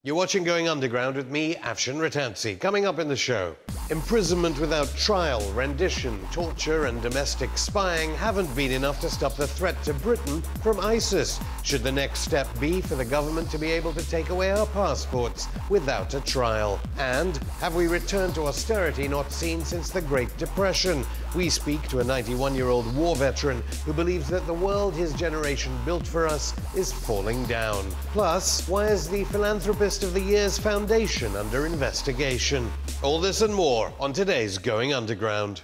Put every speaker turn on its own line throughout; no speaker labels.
You're watching Going Underground with me, Afshin Rattansi. Coming up in the show, imprisonment without trial, rendition, torture and domestic spying haven't been enough to stop the threat to Britain from ISIS. Should the next step be for the government to be able to take away our passports without a trial? And have we returned to austerity not seen since the Great Depression? We speak to a 91-year-old war veteran who believes that the world his generation built for us is falling down. Plus, why is the Philanthropist of the Year's foundation under investigation? All this and more on today's Going Underground.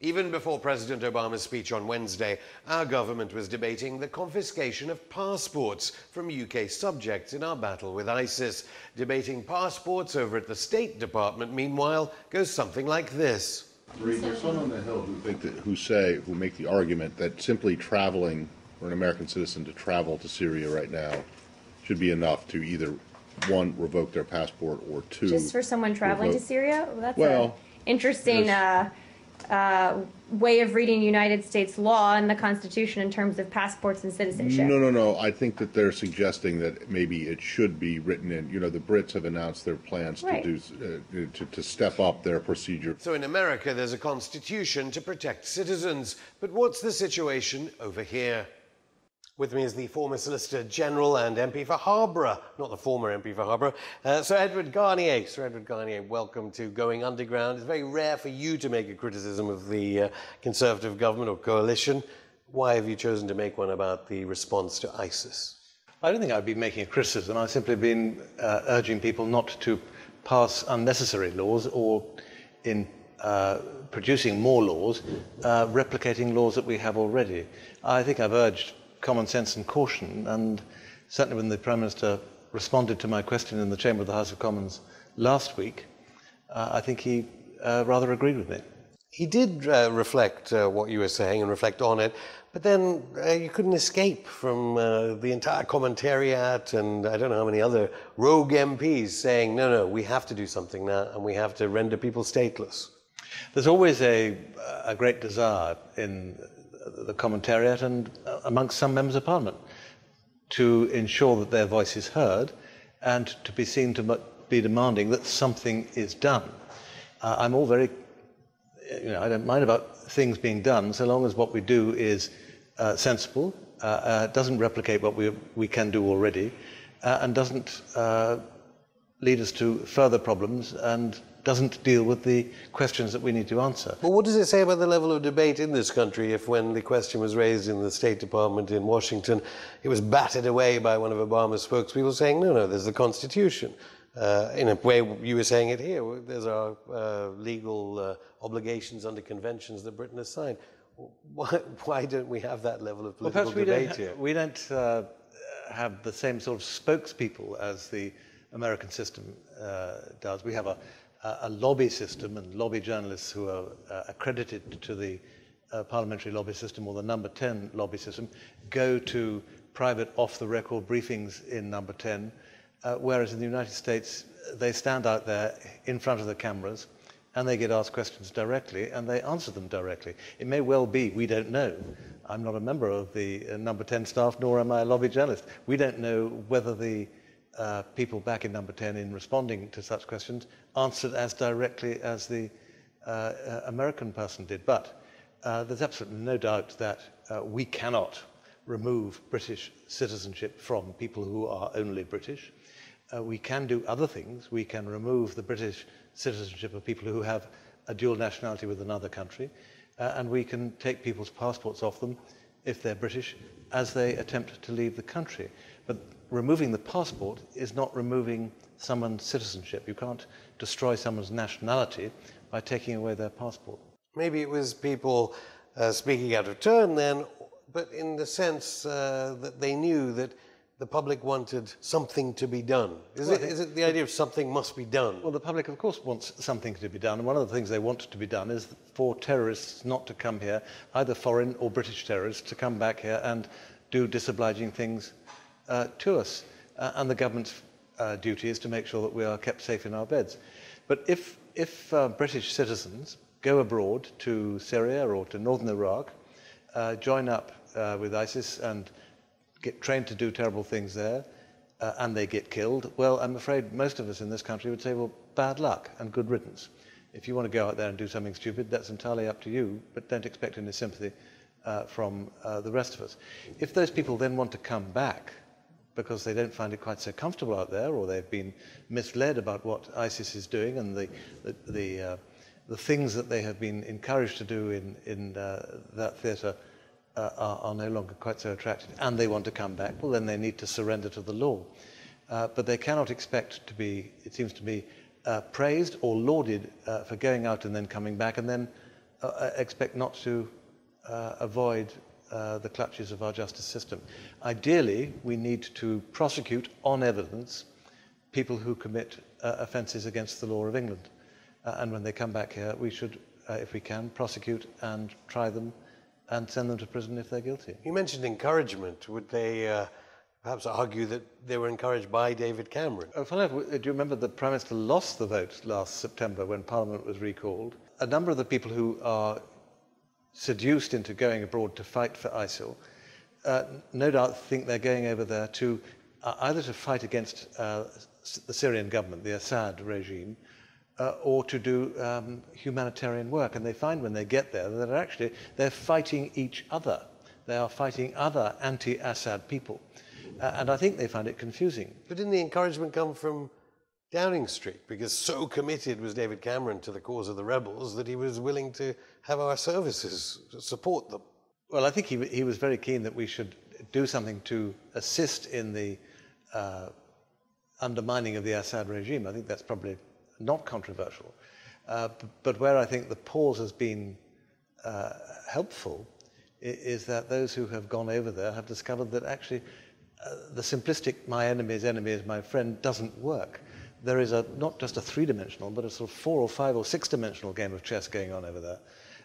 Even before President Obama's speech on Wednesday, our government was debating the confiscation of passports from UK subjects in our battle with ISIS. Debating passports over at the State Department, meanwhile, goes something like this.
There's some on the Hill who make the argument that simply traveling, for an American citizen to travel to Syria right now, should be enough to either, one, revoke their passport, or two...
Just for someone traveling to Syria? Well, that's an interesting way of reading United States law and the Constitution in terms of passports and citizenship.
No. I think that they're suggesting that maybe it should be written in. You know, the Brits have announced their plans to step up their procedure.
So in America, there's a constitution to protect citizens. But what's the situation over here? With me is the former Solicitor General and MP for Harborough, not the former MP for Harborough, Sir Edward Garnier. Sir Edward Garnier, welcome to Going Underground. It's very rare for you to make a criticism of the Conservative government or coalition. Why have you chosen to make one about the response to ISIS?
I don't think I've been making a criticism. I've simply been urging people not to pass unnecessary laws or, in producing more laws, replicating laws that we have already. I think I've urged common sense and caution, and certainly when the Prime Minister responded to my question in the Chamber of the House of Commons last week, I think he rather agreed with me.
He did reflect what you were saying and reflect on it, but then you couldn't escape from the entire commentariat and I don't know how many other rogue MPs saying, no, we have to do something now and we have to render people stateless.
There's always a great desire in the commentariat and amongst some members of Parliament to ensure that their voice is heard and to be seen to be demanding that something is done. I'm all very, I don't mind about things being done so long as what we do is sensible, doesn't replicate what we can do already, and doesn't lead us to further problems and doesn't deal with the questions that we need to answer.
Well, what does it say about the level of debate in this country if when the question was raised in the State Department in Washington, it was batted away by one of Obama's spokespeople saying, no, there's the Constitution. In a way, you were saying it here, there's our legal obligations under conventions that Britain has signed. Why don't we have that level of political debate here?
We don't have the same sort of spokespeople as the American system does. We have a lobby system, and lobby journalists who are accredited to the Parliamentary lobby system or the number 10 lobby system go to private off-the-record briefings in number 10, whereas in the United States they stand out there in front of the cameras and they get asked questions directly and they answer them directly. It may well be, we don't know. I'm not a member of the number 10 staff, nor am I a lobby journalist. We don't know whether the people back in number 10 in responding to such questions answered as directly as the American person did. But there's absolutely no doubt that we cannot remove British citizenship from people who are only British. We can do other things. We can remove the British citizenship of people who have a dual nationality with another country, and we can take people's passports off them if they're British as they attempt to leave the country. But removing the passport is not removing someone's citizenship. You can't destroy someone's nationality by taking away their passport.
Maybe it was people speaking out of turn then, but in the sense that they knew that the public wanted something to be done. Is it the idea of something must be done?
Well, the public, of course, wants something to be done. And one of the things they want to be done is for terrorists not to come here, either foreign or British terrorists, to come back here and do disobliging things to us. And the government's duty is to make sure that we are kept safe in our beds. But if British citizens go abroad to Syria or to northern Iraq, join up with ISIS and get trained to do terrible things there, and they get killed, well, I'm afraid most of us in this country would say, well, bad luck and good riddance. If you want to go out there and do something stupid, that's entirely up to you, but don't expect any sympathy from the rest of us. If those people then want to come back because they don't find it quite so comfortable out there, or they've been misled about what ISIS is doing and the things that they have been encouraged to do in that theatre are no longer quite so attractive, and they want to come back, well, then they need to surrender to the law. But they cannot expect to be, it seems to me, praised or lauded for going out and then coming back, and then expect not to avoid the clutches of our justice system. Ideally, we need to prosecute on evidence people who commit offences against the law of England. And when they come back here, we should, if we can, prosecute and try them and send them to prison if they're guilty.
You mentioned encouragement. Would they perhaps argue that they were encouraged by David Cameron?
Do you remember the Prime Minister lost the vote last September when Parliament was recalled? A number of the people who are seduced into going abroad to fight for ISIL no doubt think they're going over there to either to fight against the Syrian government, the Assad regime, or to do humanitarian work. And they find when they get there that actually they're fighting each other. They are fighting other anti-Assad people. And I think they find it confusing.
But didn't the encouragement come from Downing Street? Because so committed was David Cameron to the cause of the rebels that he was willing to have our services support them.
Well, I think he was very keen that we should do something to assist in the undermining of the Assad regime. I think that's probably not controversial. But where I think the pause has been helpful is that those who have gone over there have discovered that actually the simplistic my enemy's enemy is my friend doesn't work. There is not just a three-dimensional, but a sort of 4 or 5 or 6-dimensional game of chess going on over there.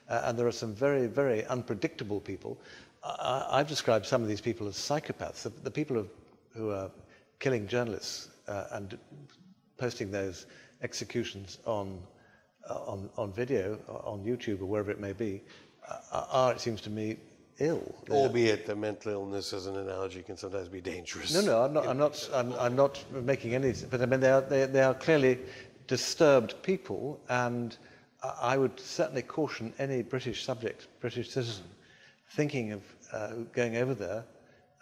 And there are some very, very unpredictable people. I've described some of these people as psychopaths. The people who are killing journalists and posting those executions on video, on YouTube or wherever it may be, are, it seems to me, ill.
Albeit the mental illness, as an analogy, can sometimes be dangerous.
No, I'm not making any. But I mean, they are clearly disturbed people, and I would certainly caution any British subject, British citizen, thinking of going over there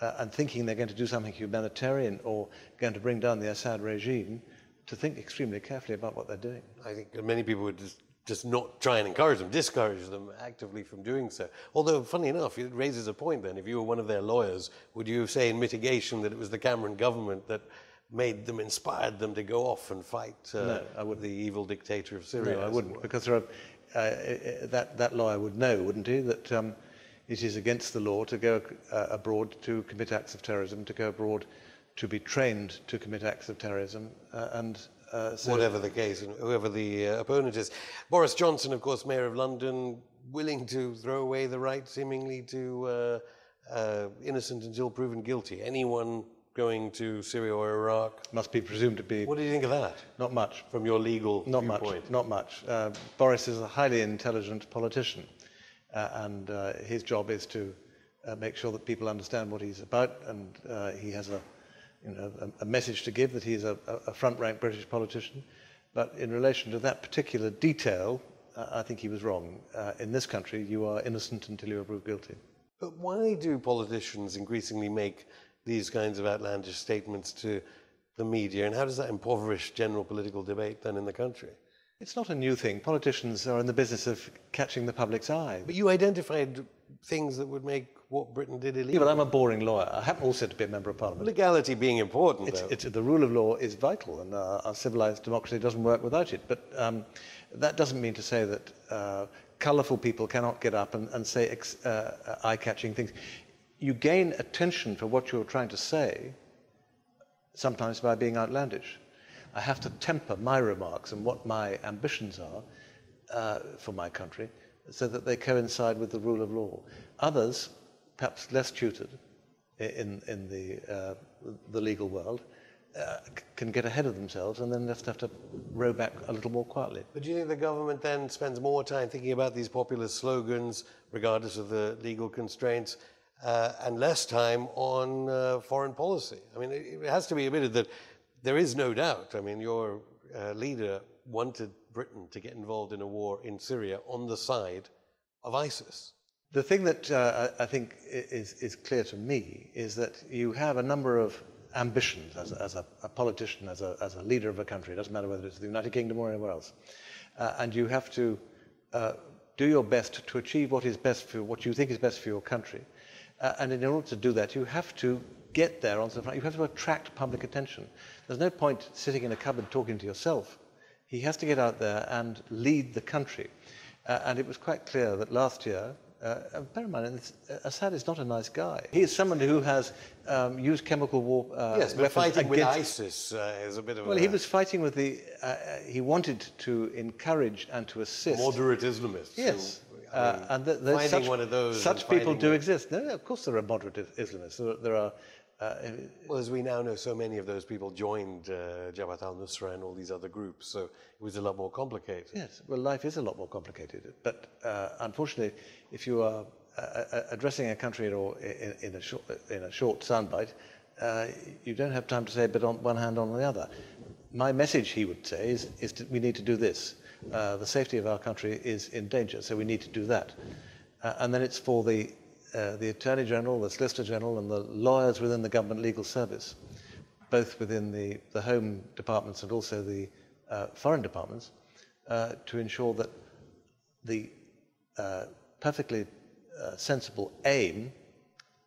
and thinking they're going to do something humanitarian or going to bring down the Assad regime, to think extremely carefully about what they're doing.
I think many people would just not try and encourage them, discourage them actively from doing so. Although, funny enough, it raises a point then. If you were one of their lawyers, would you say in mitigation that it was the Cameron government that made them, inspired them to go off and fight
No, I wouldn't.
the evil dictator of Syria?
No, I wouldn't, because there are, that lawyer would know, wouldn't he, that it is against the law to go abroad to commit acts of terrorism, to go abroad to be trained to commit acts of terrorism, so
whatever the case, and whoever the opponent is. Boris Johnson, of course, Mayor of London, willing to throw away the right, seemingly, to innocent until proven guilty. Anyone going to Syria or Iraq
must be presumed to be.
What do you think of that?
Not much.
From your legal viewpoint?
Not much. Boris is a highly intelligent politician, and his job is to make sure that people understand what he's about, and he has a message to give that he's a front-rank British politician. But in relation to that particular detail, I think he was wrong. In this country, you are innocent until you are proved guilty.
But why do politicians increasingly make these kinds of outlandish statements to the media, and how does that impoverish general political debate then in the country?
It's not a new thing. Politicians are in the business of catching the public's eye.
But you identified things that would make what Britain did illegal.
Yeah, but I'm a boring lawyer. I happen also to be a member of Parliament.
Legality being important, though.
The rule of law is vital, and our civilised democracy doesn't work without it. But that doesn't mean to say that colourful people cannot get up and say eye-catching things. You gain attention for what you're trying to say, sometimes by being outlandish. I have to temper my remarks and what my ambitions are for my country so that they coincide with the rule of law. Others, perhaps less tutored in the legal world, can get ahead of themselves and then just have to row back a little more quietly.
But do you think the government then spends more time thinking about these populist slogans, regardless of the legal constraints, and less time on foreign policy? I mean, it has to be admitted that there is no doubt. I mean, your leader wanted Britain to get involved in a war in Syria on the side of ISIS.
The thing that I think is clear to me is that you have a number of ambitions as a politician, as a leader of a country. It doesn't matter whether it's the United Kingdom or anywhere else. And you have to do your best to achieve what you think is best for your country. And in order to do that, you have to get there onto the front. You have to attract public attention. There's no point sitting in a cupboard talking to yourself. He has to get out there and lead the country. And it was quite clear that last year, bear in mind, Assad is not a nice guy. He is someone who has used chemical war
yes, but fighting with
against...
ISIS is a bit of
well, he was fighting with the... he wanted to encourage and to assist...
moderate Islamists.
Yes.
And
such people do exist. No, of course there are moderate Islamists. There are...
well, as we now know, so many of those people joined Jabhat al-Nusra and all these other groups, so it was a lot more complicated.
Yes, well, life is a lot more complicated. But unfortunately, if you are addressing a country in a short soundbite, you don't have time to say, but on one hand, on the other. My message, he would say, is that we need to do this. The safety of our country is in danger, so we need to do that. And then it's for the Attorney General, the Solicitor General and the lawyers within the government legal service, both within the Home Departments and also the Foreign Departments, to ensure that the perfectly sensible aim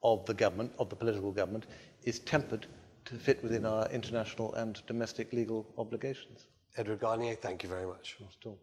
of the government, of the political government, is tempered to fit within our international and domestic legal obligations.
Edward Garnier, thank you very much.
Not at all.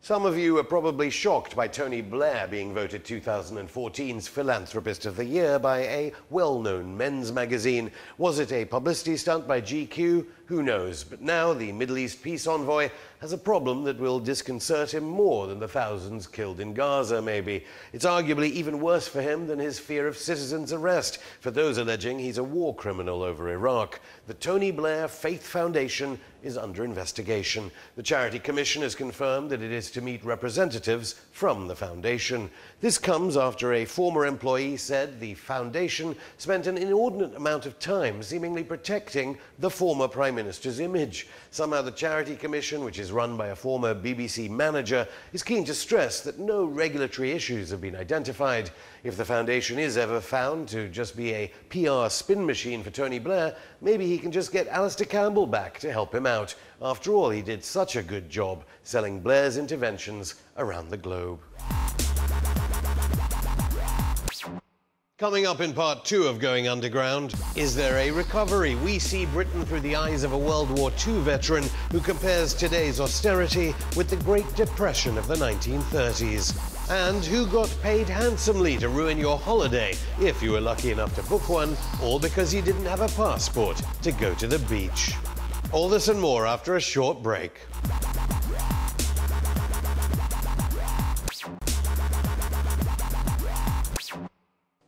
Some of you are probably shocked by Tony Blair being voted 2014's Philanthropist of the Year by a well-known men's magazine. Was it a publicity stunt by GQ? Who knows? But now the Middle East peace envoy has a problem that will disconcert him more than the thousands killed in Gaza, maybe. It's arguably even worse for him than his fear of citizens' arrest, for those alleging he's a war criminal over Iraq. The Tony Blair Faith Foundation is under investigation. The Charity Commission has confirmed that it is to meet representatives from the foundation. This comes after a former employee said the foundation spent an inordinate amount of time seemingly protecting the former Prime Minister's image. Somehow the Charity Commission, which is run by a former BBC manager, is keen to stress that no regulatory issues have been identified. If the foundation is ever found to just be a PR spin machine for Tony Blair, maybe he can just get Alistair Campbell back to help him out. After all, he did such a good job selling Blair's interventions around the globe. Coming up in part 2 of Going Underground, is there a recovery? We see Britain through the eyes of a World War II veteran who compares today's austerity with the Great Depression of the 1930s. And who got paid handsomely to ruin your holiday, if you were lucky enough to book one, or because you didn't have a passport to go to the beach. All this and more after a short break.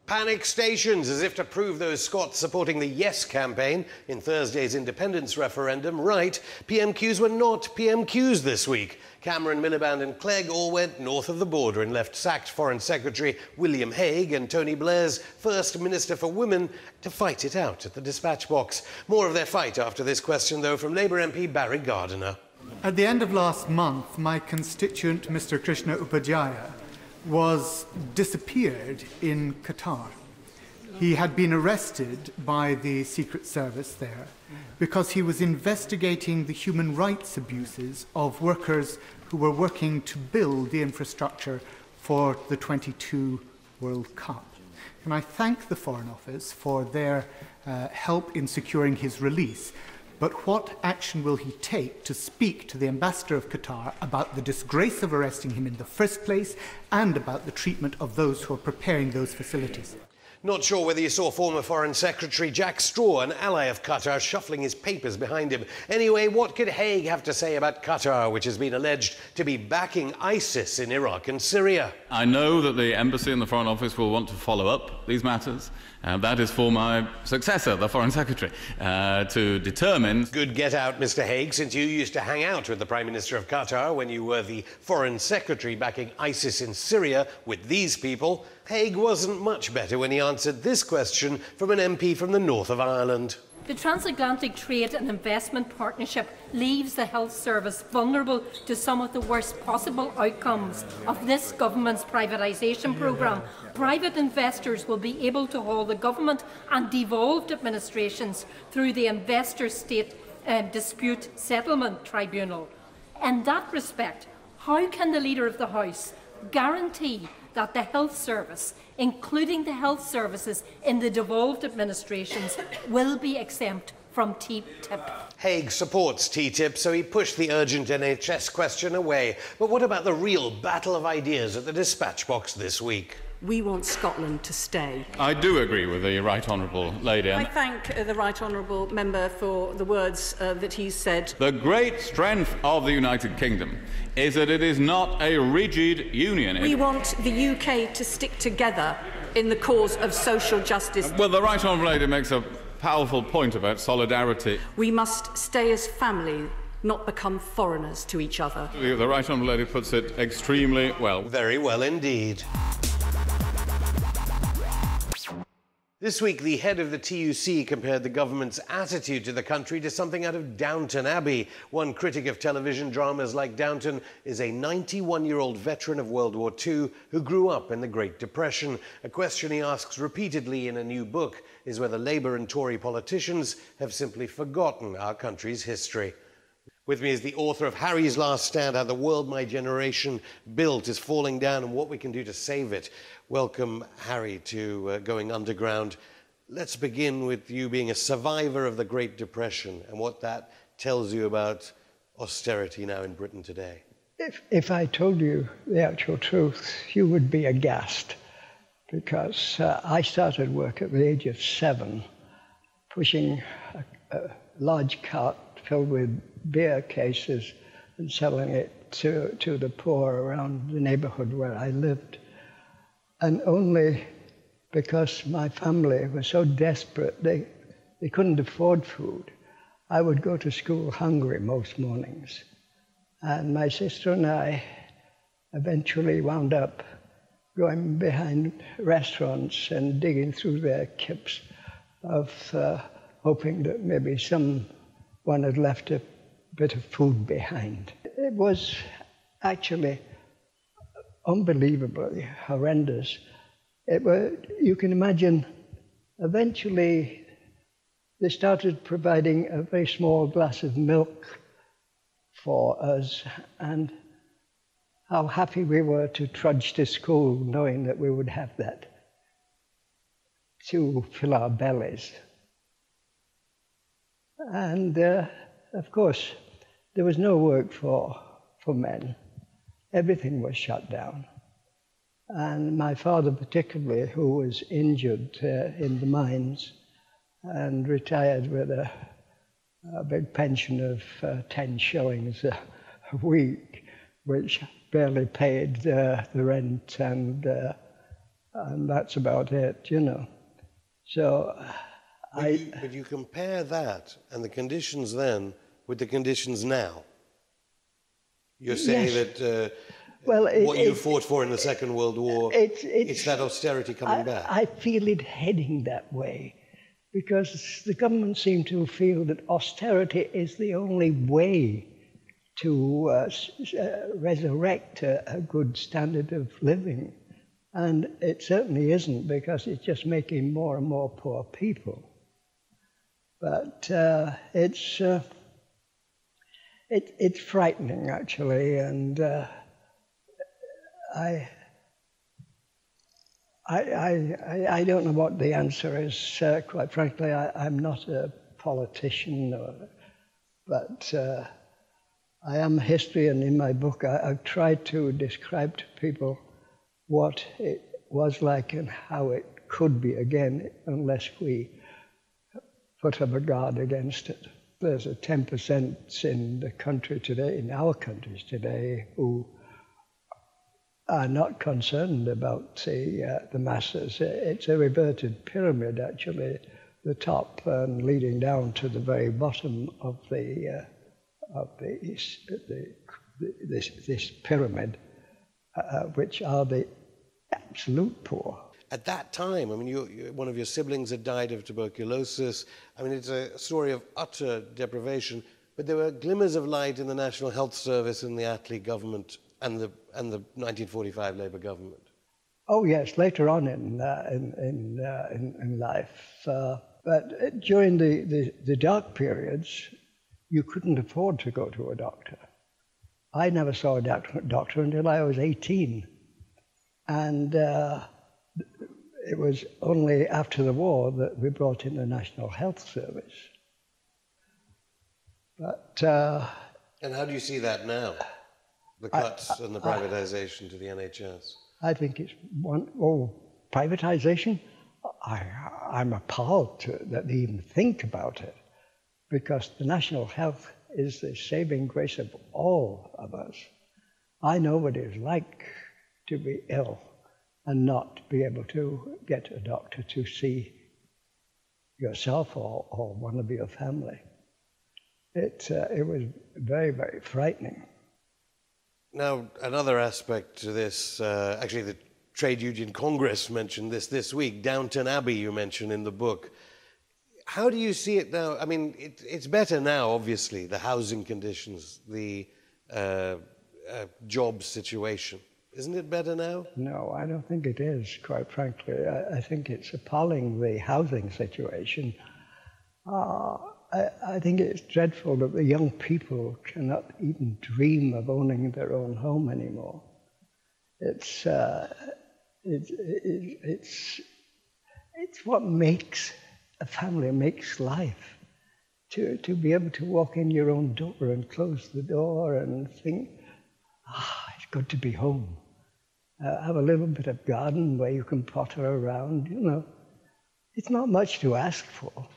Panic stations, as if to prove those Scots supporting the Yes campaign in Thursday's independence referendum right. PMQs were not PMQs this week. Cameron, Miliband and Clegg all went north of the border and left sacked Foreign Secretary William Hague and Tony Blair's First Minister for Women to fight it out at the dispatch box. More of their fight after this question, though, from Labour MP Barry Gardiner.
At the end of last month, my constituent, Mr. Krishna Upadhyaya, was disappeared in Qatar. He had been arrested by the Secret Service there because he was investigating the human rights abuses of workers who were working to build the infrastructure for the 22 World Cup. And I thank the Foreign Office for their help in securing his release. But what action will he take to speak to the ambassador of Qatar about the disgrace of arresting him in the first place and about the treatment of those who are preparing those facilities?
Not sure whether you saw former Foreign Secretary Jack Straw, an ally of Qatar, shuffling his papers behind him. Anyway, what could Haig have to say about Qatar, which has been alleged to be backing ISIS in Iraq and Syria?
I know that the Embassy and the Foreign Office will want to follow up these matters. That is for my successor, the Foreign Secretary, to determine.
Good get out, Mr. Haig, since you used to hang out with the Prime Minister of Qatar when you were the Foreign Secretary backing ISIS in Syria with these people. Haig wasn't much better when he answered this question from an MP from the north of Ireland.
The Transatlantic Trade and Investment Partnership leaves the health service vulnerable to some of the worst possible outcomes of this government's privatisation programme. Private investors will be able to hold the government and devolved administrations through the Investor-State Dispute Settlement Tribunal. In that respect, how can the Leader of the House guarantee that the health service, including the health services in the devolved administrations, will be exempt from TTIP?
Haig supports TTIP, so he pushed the urgent NHS question away. But what about the real battle of ideas at the dispatch box this week?
We want Scotland to stay.
I do agree with the Right Honourable Lady.
I thank the Right Honourable Member for the words that he said.
The great strength of the United Kingdom is that it is not a rigid union.
We want the UK to stick together in the cause of social justice.
Well, the Right Honourable Lady makes a powerful point about solidarity.
We must stay as family, not become foreigners to each other.
The Right Honourable Lady puts it extremely well.
Very well indeed. This week, the head of the TUC compared the government's attitude to the country to something out of Downton Abbey. One critic of television dramas like Downton is a 91-year-old veteran of World War II who grew up in the Great Depression. A question he asks repeatedly in a new book is whether Labour and Tory politicians have simply forgotten our country's history. With me is the author of Harry's Last Stand, How the World My Generation Built is Falling Down and What We Can Do to Save It. Welcome, Harry, to Going Underground. Let's begin with you being a survivor of the Great Depression and what that tells you about austerity now in Britain today.
If I told you the actual truth, you would be aghast, because I started work at the age of 7, pushing a large cart filled with beer cases and selling it to the poor around the neighbourhood where I lived. And only because my family was so desperate, they couldn't afford food. I would go to school hungry most mornings. And my sister and I eventually wound up going behind restaurants and digging through their kips of hoping that maybe someone had left a bit of food behind. It was actually unbelievably horrendous. You can imagine, eventually they started providing a very small glass of milk for us, and how happy we were to trudge to school knowing that we would have that to fill our bellies. And of course, there was no work for men. Everything was shut down. And my father particularly, who was injured in the mines and retired with a big pension of 10 shillings a week, which barely paid the rent, and that's about it, you know. So
But you compare that and the conditions then with the conditions now. You're saying that what you fought for in the Second World War, it's that austerity coming back.
I feel it heading that way, because the government seem to feel that austerity is the only way to resurrect a good standard of living. And it certainly isn't, because it's just making more and more poor people. But it's frightening, actually, and I don't know what the answer is. Quite frankly, I'm not a politician, but I am a historian. In my book, I've tried to describe to people what it was like and how it could be again unless we put up a guard against it. There's a 10% in the country today, in our countries today, who are not concerned about, say, the masses. It's a reverted pyramid, actually, the top leading down to the very bottom of this pyramid, which are the absolute poor.
At that time, I mean, one of your siblings had died of tuberculosis. I mean, it's a story of utter deprivation, but there were glimmers of light in the National Health Service in the Attlee government and the 1945 Labour government.
Oh yes, later on in life, but during the dark periods, you couldn't afford to go to a doctor. I never saw a doctor until I was 18, and it was only after the war that we brought in the National Health Service. But
and how do you see that now? The cuts and the privatisation to the NHS?
I think it's privatisation? I'm appalled that they even think about it, because the national health is the saving grace of all of us. I know what it's like to be ill and not be able to get a doctor to see yourself or one of your family. It was very, very frightening.
Now, another aspect to this, actually the Trade Union Congress mentioned this week, Downton Abbey you mention in the book. How do you see it now? I mean, it's better now, obviously, the housing conditions, the job situation. Isn't it better now?
No, I don't think it is, quite frankly. I think it's appalling, the housing situation. I think it's dreadful that the young people cannot even dream of owning their own home anymore. It's what makes a family, makes life. To be able to walk in your own door and close the door and think, it's good to be home. Have a little bit of garden where you can potter around, you know. It's not much to ask for.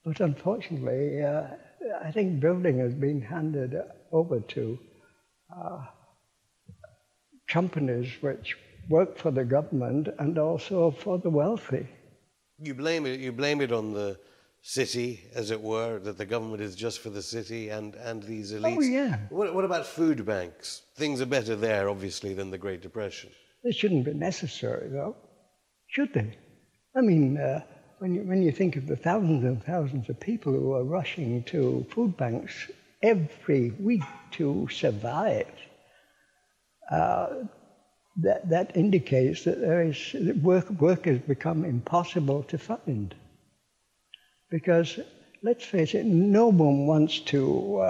But unfortunately, I think building has been handed over to companies which work for the government and also for the wealthy.
You blame it on the city, as it were, that the government is just for the city and these elites.
Oh, yeah.
What about food banks? Things are better there, obviously, than the Great Depression.
They shouldn't be necessary, though, should they? I mean, when you think of the thousands and thousands of people who are rushing to food banks every week to survive, that indicates that work has become impossible to find. Because, let's face it, no one wants to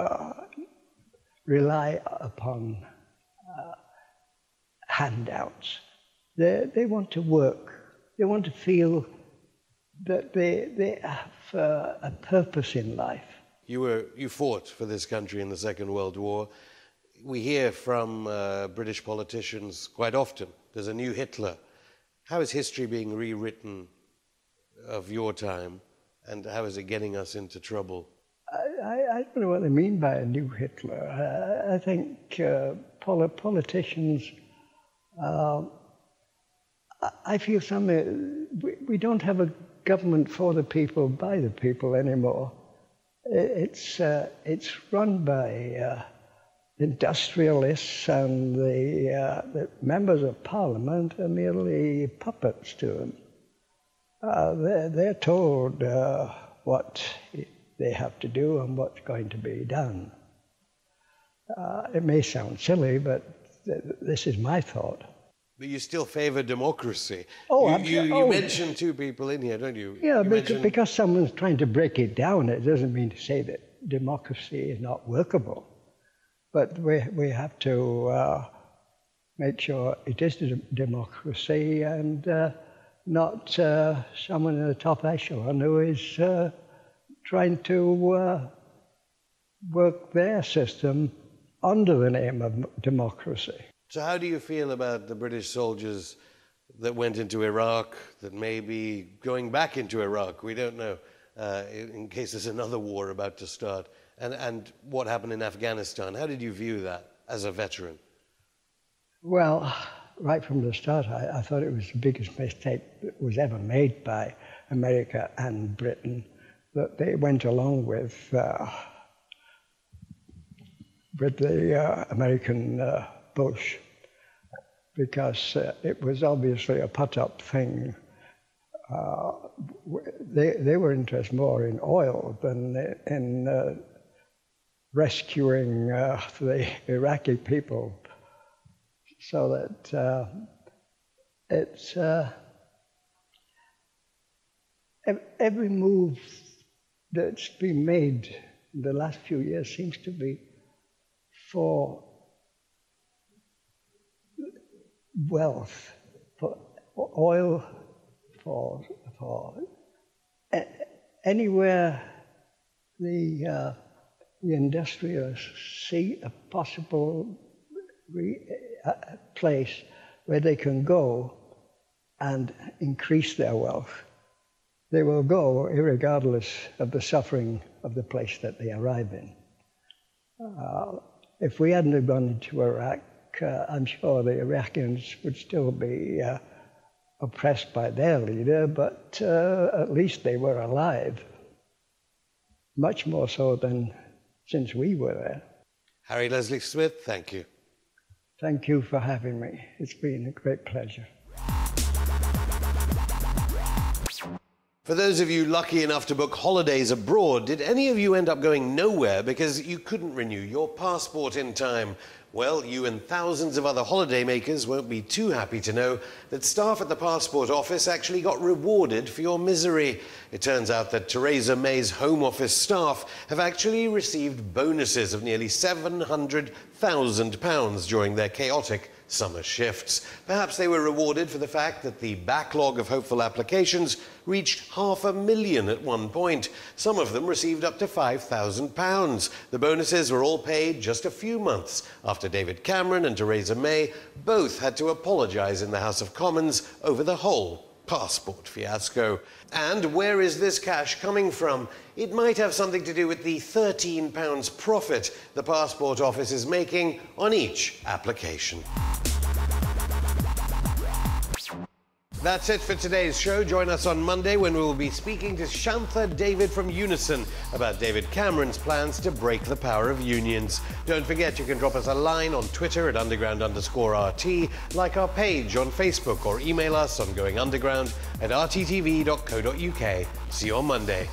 rely upon handouts. They want to work. They want to feel that they have a purpose in life.
You fought for this country in the Second World War. We hear from British politicians quite often, there's a new Hitler. How is history being rewritten of your time, and how is it getting us into trouble?
I don't know what they mean by a new Hitler. I think politicians, I feel we don't have a government for the people, by the people anymore. It's run by industrialists, and the members of Parliament are merely puppets to them. They're told what they have to do and what's going to be done. It may sound silly, but this is my thought.
But you still favour democracy.
Oh,
you mentioned two people in here, don't you?
Yeah, because someone's trying to break it down, it doesn't mean to say that democracy is not workable. But we have to make sure it is a democracy and not someone in the top echelon who is trying to work their system under the name of democracy.
So how do you feel about the British soldiers that went into Iraq, that may be going back into Iraq, we don't know, in case there's another war about to start, and what happened in Afghanistan. How did you view that as a veteran?
Well, right from the start, I thought it was the biggest mistake that was ever made by America and Britain, that they went along with the American Bush, because it was obviously a put-up thing. They were interested more in oil than in rescuing the Iraqi people. So that it's every move that's been made in the last few years seems to be for wealth, for oil, for anywhere the industrialists see a possible place where they can go and increase their wealth, they will go irregardless of the suffering of the place that they arrive in. If we hadn't have gone into Iraq, I'm sure the Iraqis would still be oppressed by their leader, but at least they were alive, much more so than since we were there.
Harry Leslie Smith, thank you.
Thank you for having me. It's been a great pleasure.
For those of you lucky enough to book holidays abroad, did any of you end up going nowhere because you couldn't renew your passport in time? Well, you and thousands of other holidaymakers won't be too happy to know that staff at the passport office actually got rewarded for your misery. It turns out that Theresa May's Home Office staff have actually received bonuses of nearly £700,000 during their chaotic summer shifts. Perhaps they were rewarded for the fact that the backlog of hopeful applications reached 500,000 at one point. Some of them received up to £5,000. The bonuses were all paid just a few months after David Cameron and Theresa May both had to apologise in the House of Commons over the whole passport fiasco. And where is this cash coming from? It might have something to do with the £13 profit the passport office is making on each application. That's it for today's show. Join us on Monday when we will be speaking to Shantha David from Unison about David Cameron's plans to break the power of unions. Don't forget, you can drop us a line on Twitter at underground_RT, like our page on Facebook, or email us on goingunderground@rttv.co.uk. See you on Monday.